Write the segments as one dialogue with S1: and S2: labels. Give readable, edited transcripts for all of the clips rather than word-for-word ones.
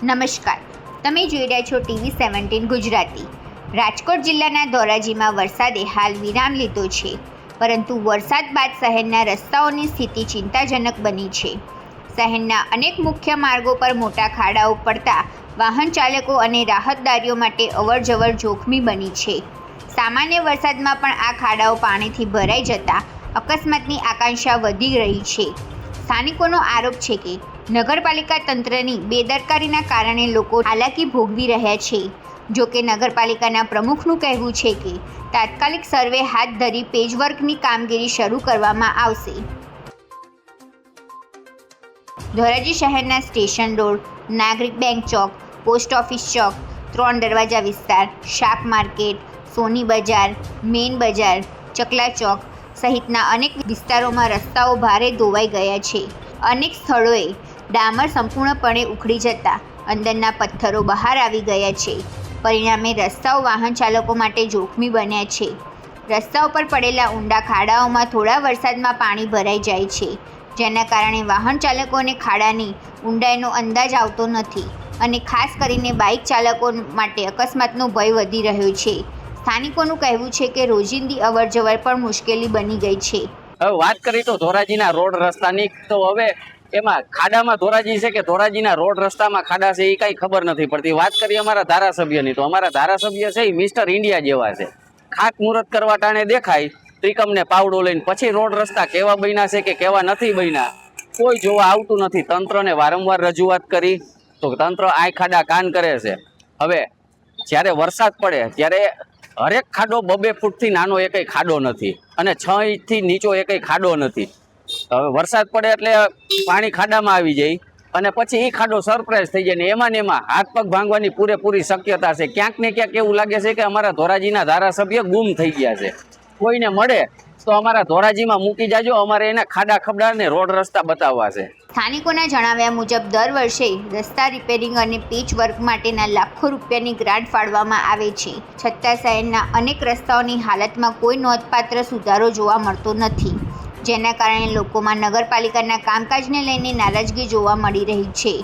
S1: નમસ્કાર, તમે જોઈ રહ્યા છો TV17 ગુજરાતી। રાજકોટ જિલ્લાના ધોરાજીમાં વરસાદે હાલ વિરામ લીધો છે, પરંતુ વરસાદ બાદ શહેરના રસ્તાઓની સ્થિતિ ચિંતાજનક બની છે। શહેરના અનેક મુખ્ય માર્ગો પર મોટા ખાડાઓ પડતા વાહન ચાલકો અને રાહતદારીઓ માટે અવરજવર જોખમી બની છે। સામાન્ય વરસાદમાં પણ આ ખાડાઓ પાણીથી ભરાઈ જતા અકસ્માતની આશંકા વધી રહી છે। સ્થાનિકોનો આરોપ છે કે નગરપાલિકા તંત્રની બેદરકારીના કારણે લોકો હાલાકી ભોગવી રહ્યા છે। જો કે નગરપાલિકાના પ્રમુખનું કહેવું છે કે તાત્કાલિક સર્વે હાથ ધરી પેચવર્કની કામગીરી શરૂ કરવામાં આવશે। ધોરાજી શહેરના સ્ટેશન રોડ, નાગરિક બેંક ચોક, પોસ્ટ ઓફિસ ચોક, 3 દરવાજા વિસ્તાર, શાક માર્કેટ, સોની બજાર, મેઇન બજાર, ચકલા ચોક સહિતના અનેક વિસ્તારોમાં રસ્તાઓ ભારે ધોવાઈ ગયા છે। અનેક સ્થળોએ ડામર સંપૂર્ણપણે ઉખડી જતા અંદરના પથ્થરો બહાર આવી ગયા છે। પરિણામે રસ્તાઓ વાહન ચાલકો માટે જોખમી બન્યા છે। રસ્તાઓ પર પડેલા ઊંડા ખાડાઓમાં થોડા વરસાદમાં પાણી ભરાઈ જાય છે, જેના કારણે વાહન ચાલકોને ખાડાની ઊંડાઈનો અંદાજ આવતો નથી અને ખાસ કરીને બાઇક ચાલકો માટે અકસ્માતનો ભય વધી રહ્યો છે। સ્થાનિકોનું કહેવું છે કે રોજિંદી અવરજવર પણ મુશ્કેલી બની ગઈ છે।
S2: હવે વાત કરી તો ધોરાજીના રોડ રસ્તાની, તો હવે એમાં ખાડામાં ધોરાજી છે કે ધોરાજીના રોડ રસ્તામાં ખાડા છે એ કઈ ખબર નથી પડતી। વાત કરીએ અમારા ધારાસભ્યની, તો અમારા ધારાસભ્ય છે એ મિસ્ટર ઇન્ડિયા જેવા છે। ખાત મુહૂર્ત કરવા ટાણે દેખાય ત્રિકમને પાવડો લઈને, પછી રોડ રસ્તા કેવા બન્યા છે કે કેવા નથી બન્યા કોઈ જોવા આવતું નથી। તંત્રને વારંવાર રજૂઆત કરી તો તંત્ર આ ખાડા કાન કરે છે। હવે જ્યારે વરસાદ પડે ત્યારે હરેક ખાડો 2-2 ફૂટથી નાનો એકેય ખાડો નથી અને 6 ઇંચથી નીચો એકેય ખાડો નથી। હવે વરસાદ પડે એટલે પાણી ખાડામાં આવી જાય અને પછી એ ખાડો સરપ્રાઈઝ થઈ જાય ને એમાં હાથ પગ ભાંગવાની પૂરેપૂરી શક્યતા છે। ક્યાંક ને ક્યાંક એવું લાગે છે કે અમારા ધોરાજીના ધારાસભ્ય ગુમ થઈ ગયા છે। કોઈને મળે તો અમારા ધોરાજીમાં મૂકી જાજો, અમારે એને ખાડા ખબડા ને રોડ રસ્તા બતાવવા છે।
S1: સ્થાનિકોના જણાવ્યા મુજબ દર વર્ષે રસ્તા રિપેરિંગ અને પેચ વર્ક માટેના લાખો રૂપિયાની ગ્રાન્ટ ફાળવવામાં આવે છે, છતાં શહેરના અનેક રસ્તાઓની હાલતમાં કોઈ નોંધપાત્ર સુધારો જોવા મળતો નથી, જેના કારણે લોકોમાં નગરપાલિકાના કામકાજને લઈને નારાજગી જોવા મળી રહી છે।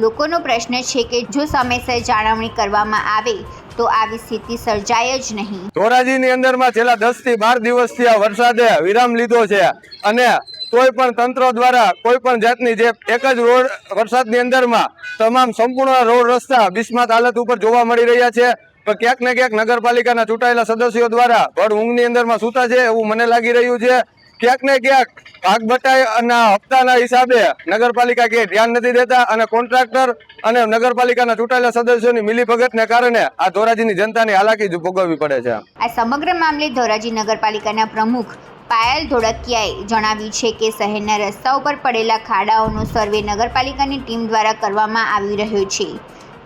S1: લોકોનો પ્રશ્ન છે કે જો સમયસર જાળવણી કરવામાં આવે તો આવી સ્થિતિ સર્જાય જ નહીં।
S3: ધોરાજીની અંદરમાં છેલ્લા 10 થી 12 દિવસથી આ વરસાદે વિરામ લીધો છે અને કોઈ પણ તંત્ર દ્વારા કોઈ પણ જાતની જે એક જ રોડ વરસાદની અંદરમાં તમામ સંપૂર્ણ રોડ રસ્તા બિસ્માત હાલત ઉપર જોવા મળી રહ્યા છે। પણ ક્યાંક ને ક્યાંક નગરપાલિકાના ચૂંટાયેલા સદસ્યો દ્વારા ભર ઊંઘની અંદરમાં સૂતા છે એવું મને લાગી રહ્યું છે। ક્યાંક ને ક્યાંક ભાગ બટાઈ અને હપ્તાના હિસાબે નગરપાલિકા ક્યાંય ધ્યાન નથી દેતા અને કોન્ટ્રાક્ટર અને નગરપાલિકાના ચૂંટાયેલા સદસ્યોની મિલીભગતને કારણે આ ધોરાજીની જનતાની હાલાકી ભોગવવી પડે છે।
S1: આ સમગ્ર મામલે ધોરાજી નગરપાલિકાના પ્રમુખ પાયલ ધોળકિયાએ જણાવ્યું છે કે શહેરના રસ્તાઓ પર પડેલા ખાડાઓનો સર્વે નગરપાલિકાની ટીમ દ્વારા કરવામાં આવી રહ્યો છે।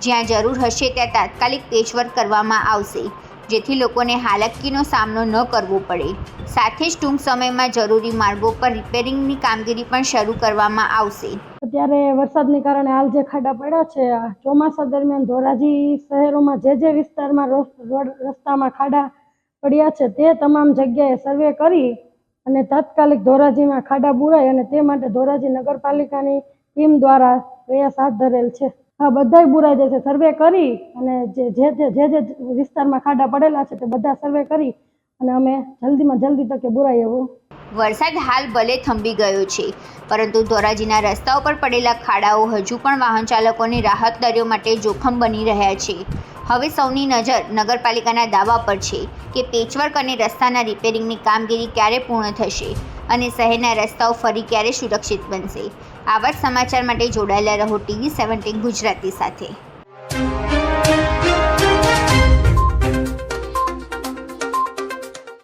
S1: જ્યાં જરૂર હશે ત્યાં તાત્કાલિક પેચવર્ક કરવામાં આવશે, જેથી લોકોને હાલાકીનો સામનો ન કરવો પડે। સાથે જ ટૂંક સમયમાં જરૂરી માર્ગો પર રિપેરિંગની કામગીરી પણ શરૂ કરવામાં આવશે।
S4: અત્યારે વરસાદને કારણે હાલ જે ખાડા પડ્યા છે, ચોમાસા દરમિયાન ધોરાજી શહેરોમાં જે વિસ્તારમાં રોડ રસ્તામાં ખાડા પડ્યા છે તે તમામ જગ્યાએ સર્વે કરી અને તાત્કાલિક ધોરાજીમાં ખાડા બુરાય અને તે માટે ધોરાજી નગરપાલિકાની ટીમ દ્વારા પ્રયાસ હાથ ધરેલ છે। આ બધાય બુરાઈ જશે। સર્વે કરી અને જે વિસ્તારમાં ખાડા પડેલા છે તે બધા સર્વે કરી અને અમે જલ્દીમાં જલ્દી તકે બુરાય એવું।
S1: વરસાદ હાલ ભલે થંભી ગયો છે, પરંતુ ધોરાજીના રસ્તાઓ પર પડેલા ખાડાઓ હજુ પણ વાહન ચાલકોની રાહતદારીઓ માટે જોખમ બની રહ્યા છે। હવે સૌની નજર નગરપાલિકાના દાવા પર છે કે પેચવર્ક અને રસ્તાના રિપેરિંગની કામગીરી ક્યારે પૂર્ણ થશે અને શહેરના રસ્તાઓ ફરી ક્યારે સુરક્ષિત બનશે। આવા જ સમાચાર માટે જોડાયેલા રહો TV17 ગુજરાતી સાથે।